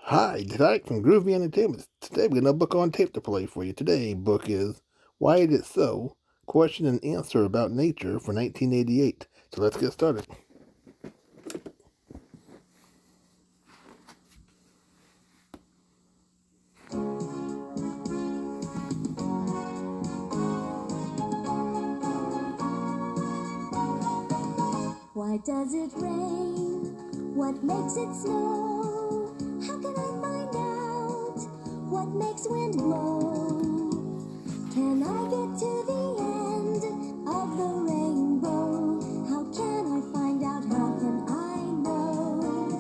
Hi, Derek from Groovy Entertainment. Today we got a book on tape to play for you. Today's book is Why Is It So? Question and Answer About Nature for 1988. So let's get started. Why does it rain? What makes it snow? How can I find out what makes wind blow? Can I get to the end of the rainbow? How can I find out? How can I know?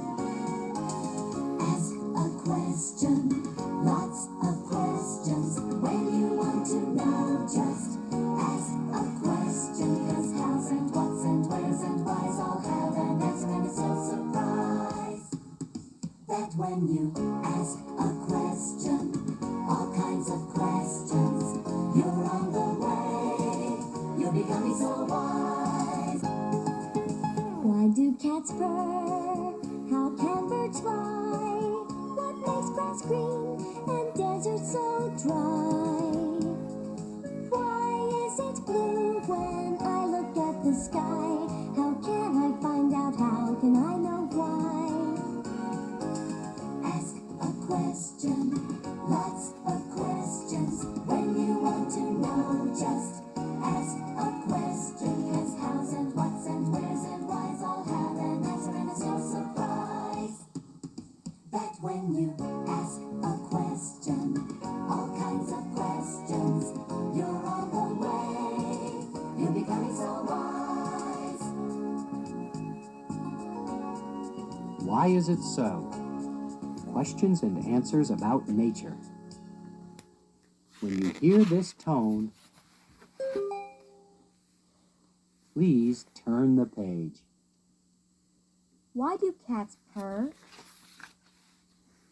Ask a question, lots of questions. When you want to know, just ask a question. 'Cause hows and whats and wheres and whys all have an answer, and it's no surprise that when you ask a question, all kinds of questions, you're on the way. You're becoming so wise. Why do cats purr? How can birds fly? What makes grass green and deserts so dry? Why is it blue when I look at the sky? How can I find out? How can I know why? Ask a question, lots of questions. When you want to know, just ask a question. 'Cause hows and whats and wheres and whys all have an answer, and it's no surprise that when you ask a question, all kinds of questions, you're on the way. You're becoming so wise. Why is it so? Questions and answers about nature. When you hear this tone, please turn the page. Why do cats purr?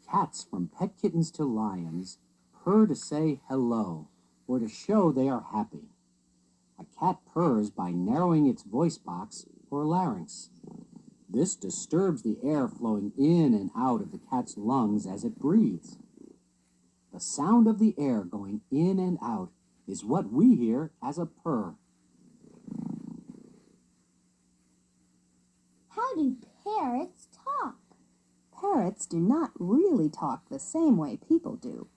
Cats, from pet kittens to lions, purr to say hello or to show they are happy. A cat purrs by narrowing its voice box or larynx. This disturbs the air flowing in and out of the cat's lungs as it breathes. The sound of the air going in and out is what we hear as a purr. How do parrots talk? Parrots do not really talk the same way people do.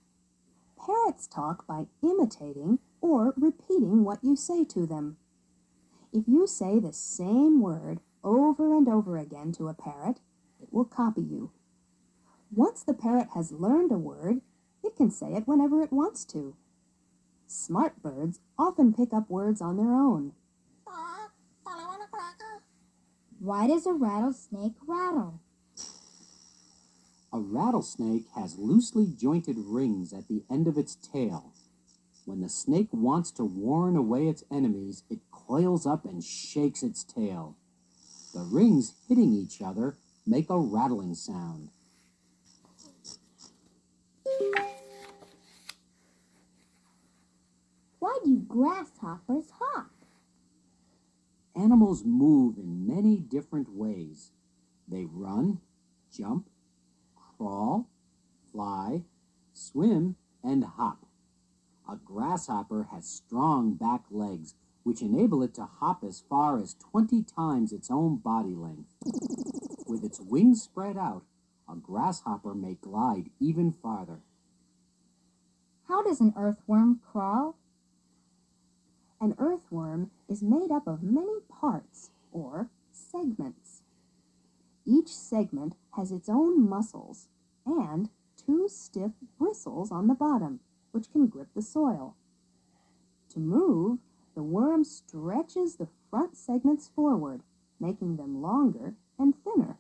Parrots talk by imitating or repeating what you say to them. If you say the same word over and over again to a parrot, it will copy you. Once the parrot has learned a word, it can say it whenever it wants to. Smart birds often pick up words on their own. Why does a rattlesnake rattle? A rattlesnake has loosely jointed rings at the end of its tail. When the snake wants to warn away its enemies, it coils up and shakes its tail. The rings hitting each other make a rattling sound. Why do grasshoppers hop? Animals move in many different ways. They run, jump, crawl, fly, swim, and hop. A grasshopper has strong back legs, which enable it to hop as far as 20 times its own body length. With its wings spread out, a grasshopper may glide even farther. How does an earthworm crawl? An earthworm is made up of many parts, or segments. Each segment has its own muscles and two stiff bristles on the bottom, which can grip the soil. To move, the worm stretches the front segments forward, making them longer and thinner.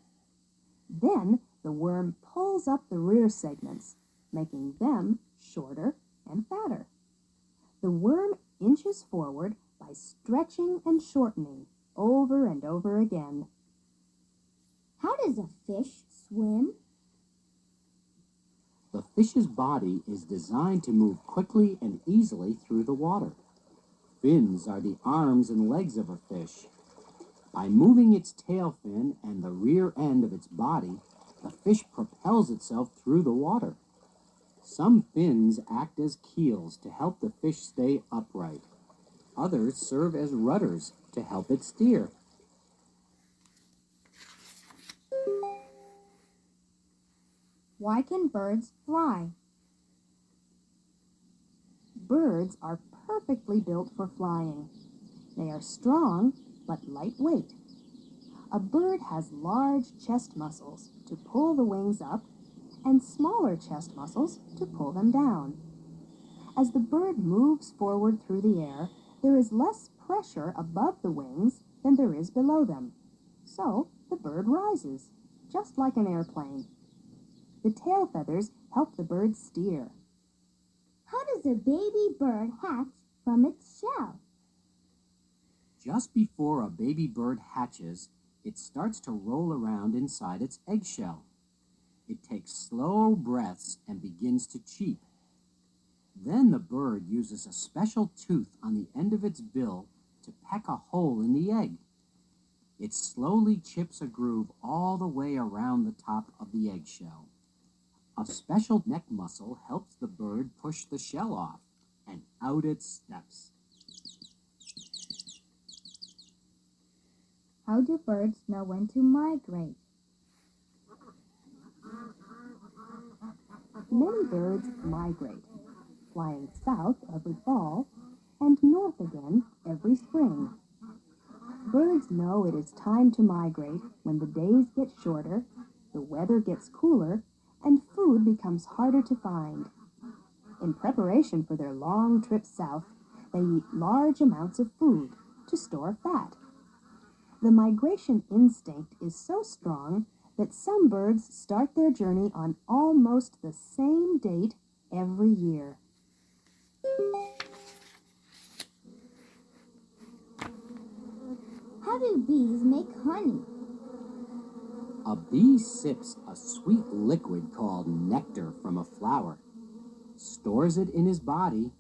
Then the worm pulls up the rear segments, making them shorter and fatter. The worm inches forward by stretching and shortening over and over again. How does a fish swim? The fish's body is designed to move quickly and easily through the water. Fins are the arms and legs of a fish. By moving its tail fin and the rear end of its body, The fish propels itself through the water. Some fins act as keels to help the fish stay upright. Others serve as rudders to help it steer. Why can birds fly? Birds are perfectly built for flying. They are strong but lightweight. A bird has large chest muscles to pull the wings up and smaller chest muscles to pull them down. As the bird moves forward through the air, there is less pressure above the wings than there is below them. So the bird rises, just like an airplane. The tail feathers help the bird steer. How does a baby bird hatch from its shell? Just before a baby bird hatches, it starts to roll around inside its eggshell. It takes slow breaths and begins to cheep. Then the bird uses a special tooth on the end of its bill to peck a hole in the egg. It slowly chips a groove all the way around the top of the eggshell. A special neck muscle helps the bird push the shell off, and out it steps. How do birds know when to migrate? Many birds migrate, flying south every fall and north again every spring. Birds know it is time to migrate when the days get shorter, the weather gets cooler, and food becomes harder to find. In preparation for their long trip south, they eat large amounts of food to store fat. The migration instinct is so strong that some birds start their journey on almost the same date every year. How do bees make honey? A bee sips a sweet liquid called nectar from a flower, stores it in his body,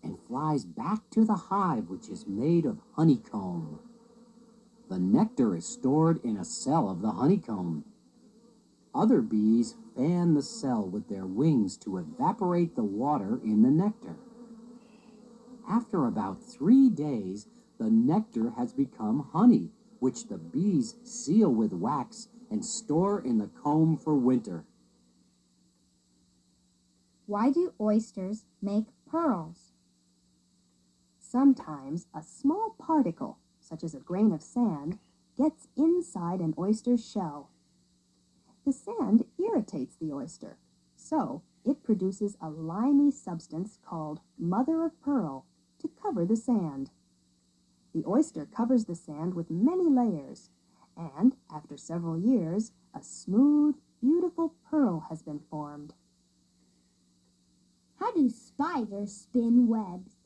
and flies back to the hive, which is made of honeycomb. The nectar is stored in a cell of the honeycomb. Other bees fan the cell with their wings to evaporate the water in the nectar. After about 3 days, the nectar has become honey, which the bees seal with wax and store in the comb for winter. Why do oysters make pearls? Sometimes a small particle, such as a grain of sand, gets inside an oyster's shell. The sand irritates the oyster, so it produces a limy substance called mother of pearl to cover the sand. The oyster covers the sand with many layers, and after several years, a smooth, beautiful pearl has been formed. How do spiders spin webs?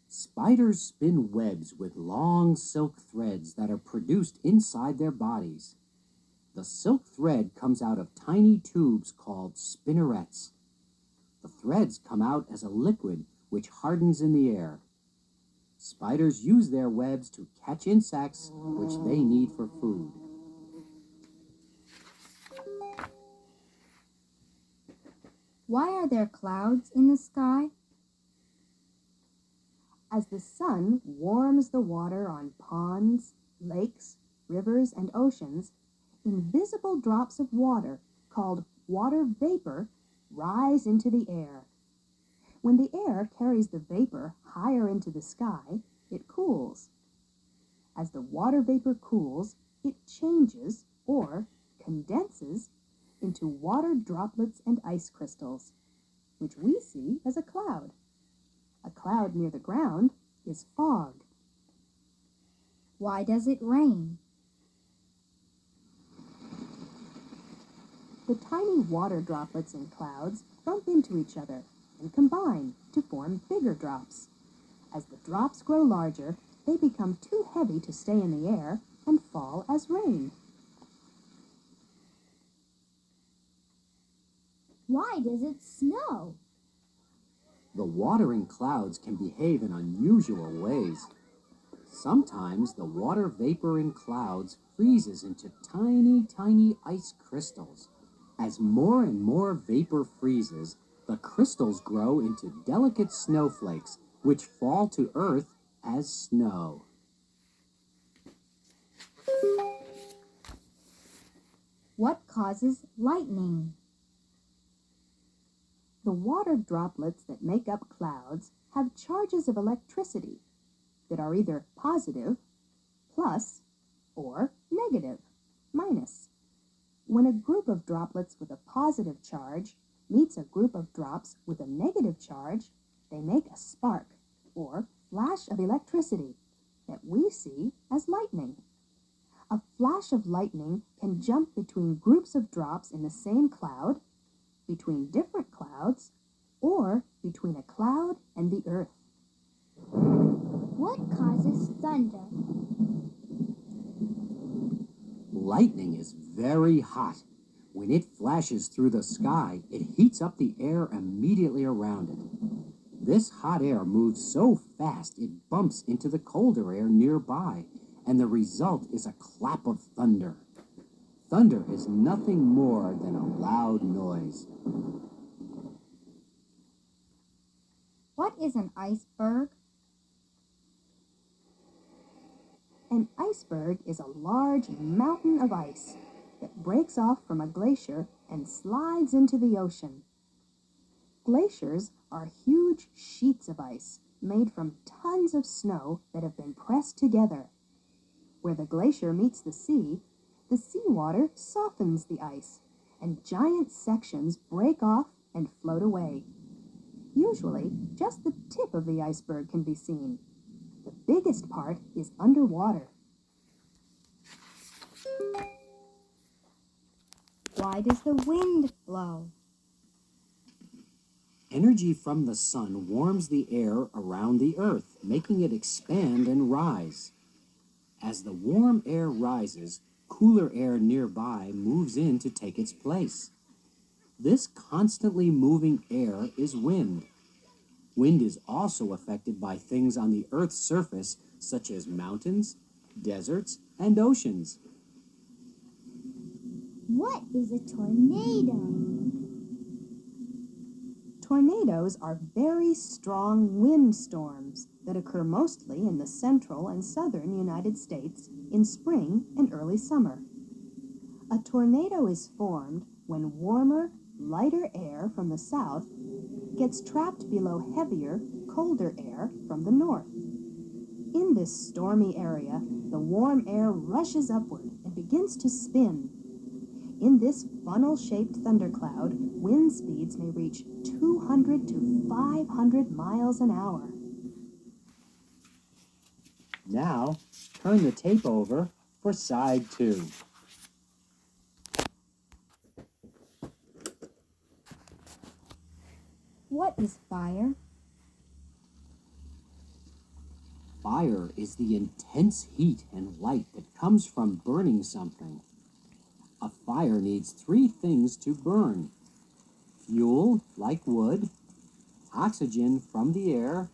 Spiders spin webs with long silk threads that are produced inside their bodies. The silk thread comes out of tiny tubes called spinnerets. The threads come out as a liquid which hardens in the air. Spiders use their webs to catch insects which they need for food. Why are there clouds in the sky? As the sun warms the water on ponds, lakes, rivers, and oceans, invisible drops of water, called water vapor, rise into the air. When the air carries the vapor higher into the sky, it cools. As the water vapor cools, it changes, or condenses, into water droplets and ice crystals, which we see as a cloud. A cloud near the ground is fog. Why does it rain? The tiny water droplets in clouds bump into each other and combine to form bigger drops. As the drops grow larger, they become too heavy to stay in the air and fall as rain. Why does it snow? The water in clouds can behave in unusual ways. Sometimes the water vapor in clouds freezes into tiny, tiny ice crystals. As more and more vapor freezes, the crystals grow into delicate snowflakes, which fall to Earth as snow. What causes lightning? The water droplets that make up clouds have charges of electricity that are either positive, plus, or negative, minus. When a group of droplets with a positive charge meets a group of drops with a negative charge, they make a spark, or flash of electricity, that we see as lightning. A flash of lightning can jump between groups of drops in the same cloud, between different clouds, or between a cloud and the earth. What causes thunder? Lightning is very hot. When it flashes through the sky, it heats up the air immediately around it. This hot air moves so fast it bumps into the colder air nearby, and the result is a clap of thunder. Thunder is nothing more than a loud noise. What is an iceberg? An iceberg is a large mountain of ice that breaks off from a glacier and slides into the ocean. Glaciers are huge sheets of ice made from tons of snow that have been pressed together. Where the glacier meets the seawater softens the ice, and giant sections break off and float away. Usually, just the tip of the iceberg can be seen. The biggest part is underwater. Why does the wind blow? Energy from the sun warms the air around the earth, making it expand and rise. As the warm air rises, cooler air nearby moves in to take its place. This constantly moving air is wind. Wind is also affected by things on the Earth's surface, such as mountains, deserts, and oceans. What is a tornado? Tornadoes are very strong windstorms that occur mostly in the central and southern United States in spring and early summer. A tornado is formed when warmer, lighter air from the south gets trapped below heavier, colder air from the north. In this stormy area, the warm air rushes upward and begins to spin. In this funnel-shaped thundercloud, wind speeds may reach 200 to 500 miles an hour. Now, turn the tape over for side 2. What is fire? Fire is the intense heat and light that comes from burning something. A fire needs 3 things to burn: fuel, like wood, oxygen from the air,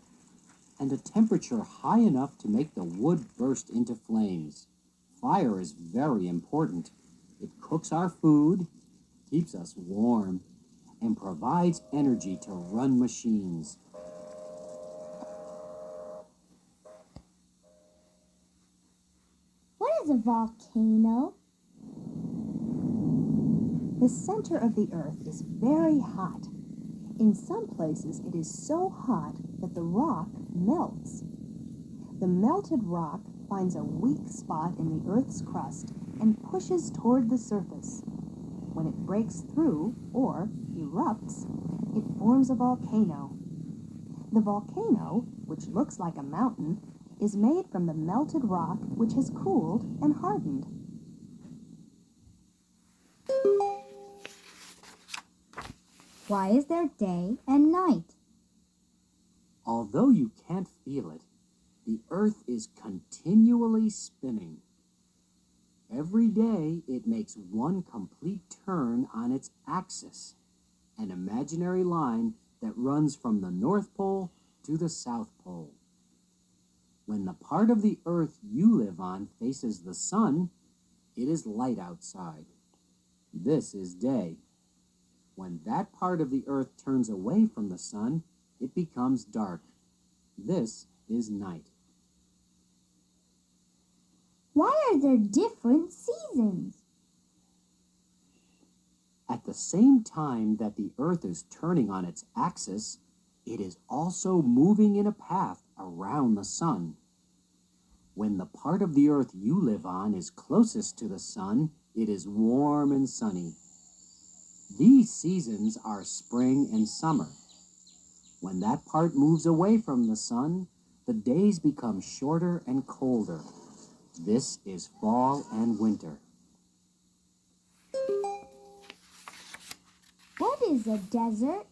and a temperature high enough to make the wood burst into flames. Fire is very important. It cooks our food, keeps us warm, and provides energy to run machines. What is a volcano? The center of the earth is very hot. In some places, it is so hot that the rock melts. The melted rock finds a weak spot in the earth's crust and pushes toward the surface. When it breaks through, or erupts, it forms a volcano. The volcano, which looks like a mountain, is made from the melted rock which has cooled and hardened. Why is there day and night? Although you can't feel it, the earth is continually spinning. Every day it makes one complete turn on its axis, an imaginary line that runs from the North Pole to the South Pole. When the part of the earth you live on faces the sun, it is light outside. This is day. When that part of the earth turns away from the sun, it becomes dark. This is night. Why are there different seasons? At the same time that the earth is turning on its axis, it is also moving in a path around the sun. When the part of the earth you live on is closest to the sun, it is warm and sunny. These seasons are spring and summer. When that part moves away from the sun, the days become shorter and colder. This is fall and winter. What is a desert?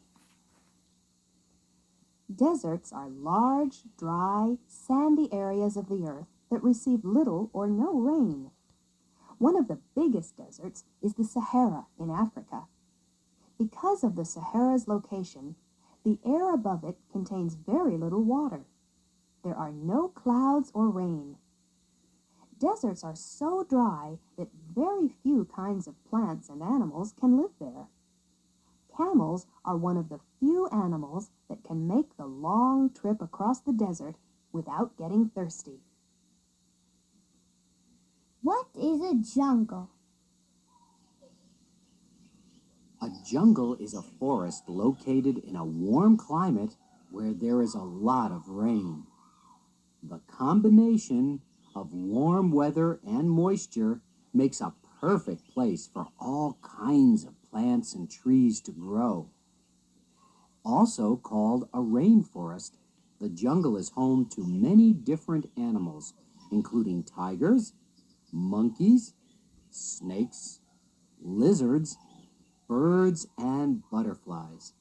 Deserts are large, dry, sandy areas of the earth that receive little or no rain. One of the biggest deserts is the Sahara in Africa. Because of the Sahara's location, the air above it contains very little water. There are no clouds or rain. Deserts are so dry that very few kinds of plants and animals can live there. Camels are one of the few animals that can make the long trip across the desert without getting thirsty. What is a jungle? A jungle is a forest located in a warm climate where there is a lot of rain. The combination of warm weather and moisture makes a perfect place for all kinds of plants and trees to grow. Also called a rainforest, the jungle is home to many different animals, including tigers, monkeys, snakes, lizards, birds, and butterflies.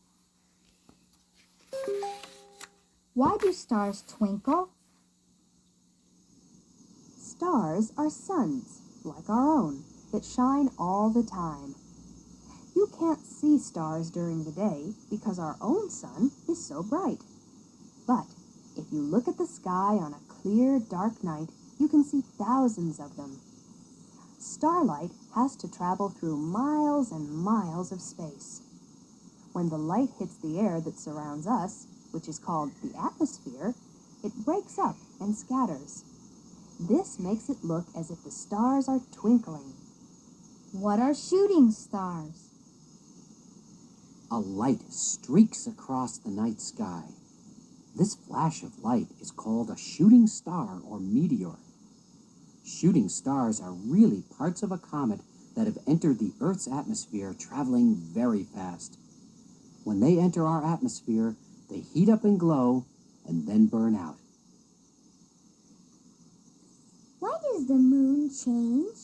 Why do stars twinkle? Stars are suns, like our own, that shine all the time. You can't see stars during the day because our own sun is so bright. But if you look at the sky on a clear, dark night, you can see thousands of them. Starlight has to travel through miles and miles of space. When the light hits the air that surrounds us, which is called the atmosphere, it breaks up and scatters. This makes it look as if the stars are twinkling. What are shooting stars? A light streaks across the night sky. This flash of light is called a shooting star or meteor. Shooting stars are really parts of a comet that have entered the Earth's atmosphere traveling very fast. When they enter our atmosphere, they heat up and glow and then burn out. Why does the moon change?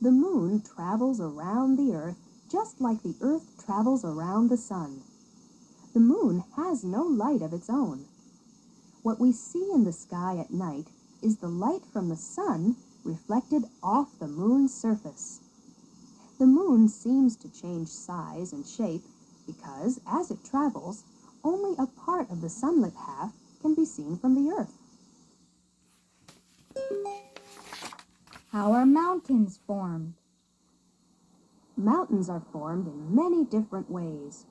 The moon travels around the Earth just like the Earth travels around the sun. The moon has no light of its own. What we see in the sky at night is the light from the sun reflected off the moon's surface. The moon seems to change size and shape because, as it travels, only a part of the sunlit half can be seen from the Earth. How are mountains formed? Mountains are formed in many different ways.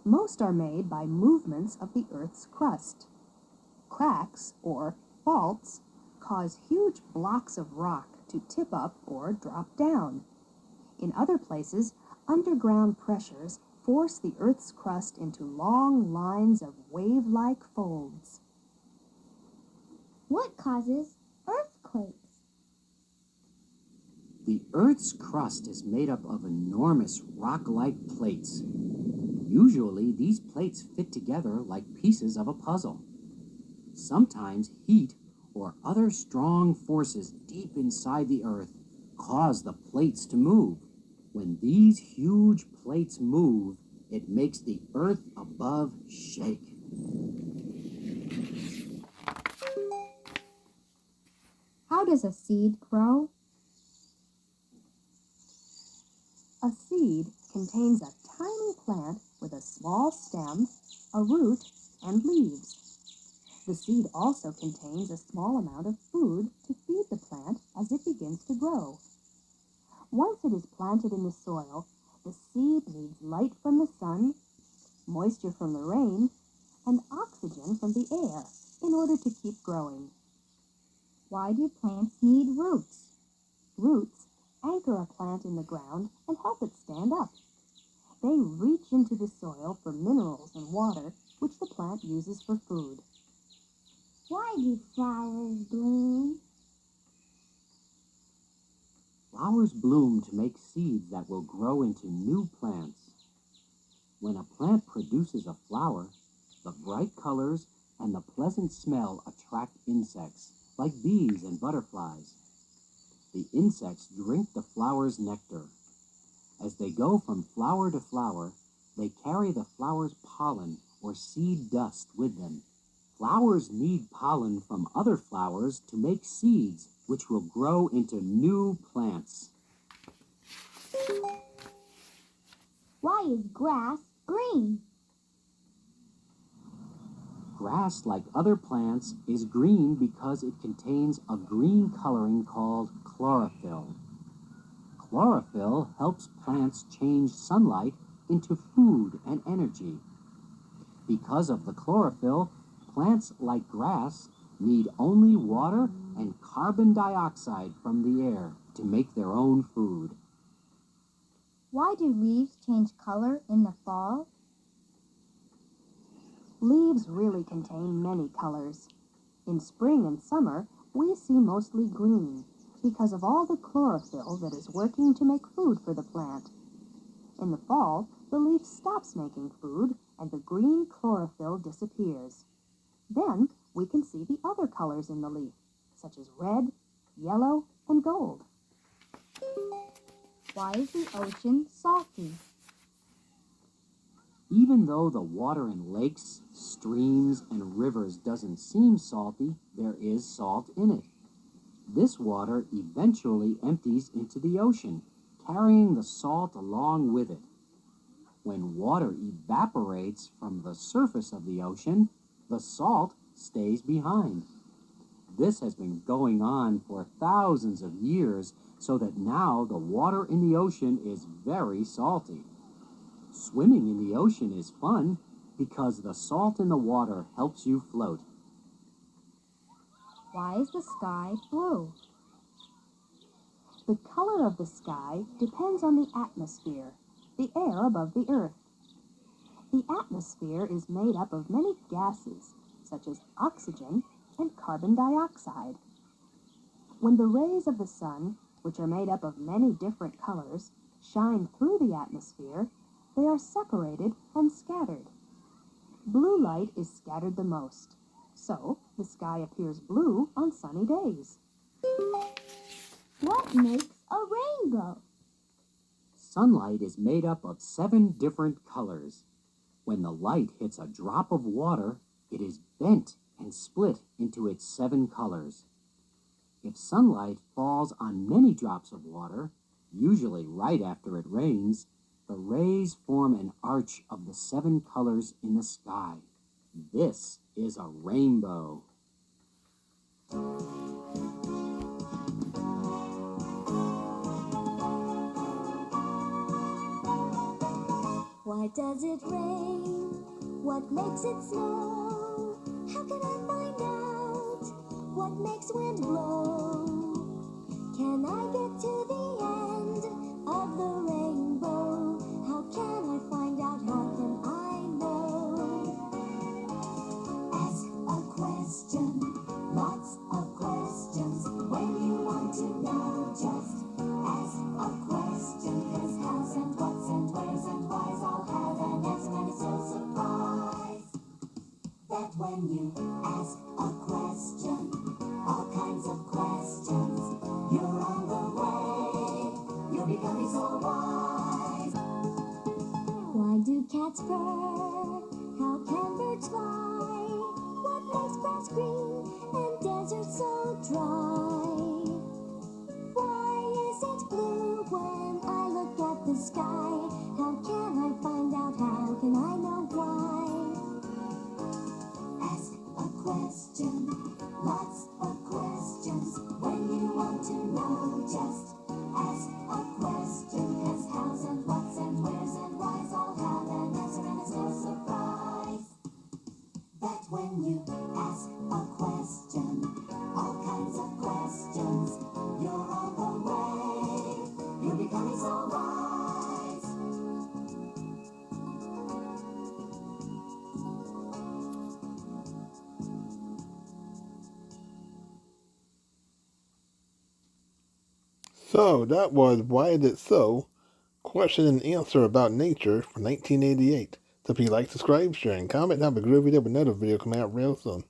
Most are made by movements of the Earth's crust. Cracks, or faults, cause huge blocks of rock to tip up or drop down. In other places, underground pressures force the Earth's crust into long lines of wave-like folds. What causes earthquakes? The Earth's crust is made up of enormous rock-like plates. Usually, these plates fit together like pieces of a puzzle. Sometimes heat or other strong forces deep inside the Earth cause the plates to move. When these huge plates move, it makes the Earth above shake. How does a seed grow? A seed contains a tiny plant with a small stem, a root, and leaves. The seed also contains a small amount of food to feed the plant as it begins to grow. Once it is planted in the soil, the seed needs light from the sun, moisture from the rain, and oxygen from the air in order to keep growing. Why do plants need roots? Roots anchor a plant in the ground and help it stand up. They reach into the soil for minerals and water, which the plant uses for food. Why do flowers bloom? Flowers bloom to make seeds that will grow into new plants. When a plant produces a flower, the bright colors and the pleasant smell attract insects, like bees and butterflies. The insects drink the flower's nectar. As they go from flower to flower, they carry the flower's pollen or seed dust with them. Flowers need pollen from other flowers to make seeds, which will grow into new plants. Why is grass green? Grass, like other plants, is green because it contains a green coloring called chlorophyll. Chlorophyll helps plants change sunlight into food and energy. Because of the chlorophyll, plants like grass need only water and carbon dioxide from the air to make their own food. Why do leaves change color in the fall? Leaves really contain many colors. In spring and summer, we see mostly green because of all the chlorophyll that is working to make food for the plant. In the fall, the leaf stops making food and the green chlorophyll disappears. Then we can see the other colors in the leaf, such as red, yellow, and gold. Why is the ocean salty? Even though the water in lakes, streams, and rivers doesn't seem salty, there is salt in it. This water eventually empties into the ocean, carrying the salt along with it. When water evaporates from the surface of the ocean, the salt stays behind. This has been going on for thousands of years, so that now the water in the ocean is very salty. Swimming in the ocean is fun because the salt in the water helps you float. Why is the sky blue? The color of the sky depends on the atmosphere, the air above the earth. The atmosphere is made up of many gases, such as oxygen and carbon dioxide. When the rays of the sun, which are made up of many different colors, shine through the atmosphere, they are separated and scattered. Blue light is scattered the most, so the sky appears blue on sunny days. What makes a rainbow? Sunlight is made up of 7 different colors. When the light hits a drop of water, it is bent and split into its 7 colors. If sunlight falls on many drops of water, usually right after it rains, the rays form an arch of the 7 colors in the sky. This is a rainbow. Why does it rain? What makes it snow? How can I find out? What makes wind blow? Can I get to the end of the rainbow? How can I find out? How can I know? Ask a question, lots of questions. When you want to know, just ask a question. 'Cause hows and whats and where's and why's all have an answer, and it's no surprise that when you ask a question, all kinds of questions, you're on the way. You're becoming so wise. Why do cats purr? How can birds fly? What makes grass green and deserts so dry? Why is it blue when I look at the sky? How can I find out? How can I know why? Ask a question, lots of questions. When you want to know, just ask a question. So that was Why Is It So? Question and answer about nature for 1988. So if you like, subscribe, share, and comment, have a groovy day with another video coming out real soon.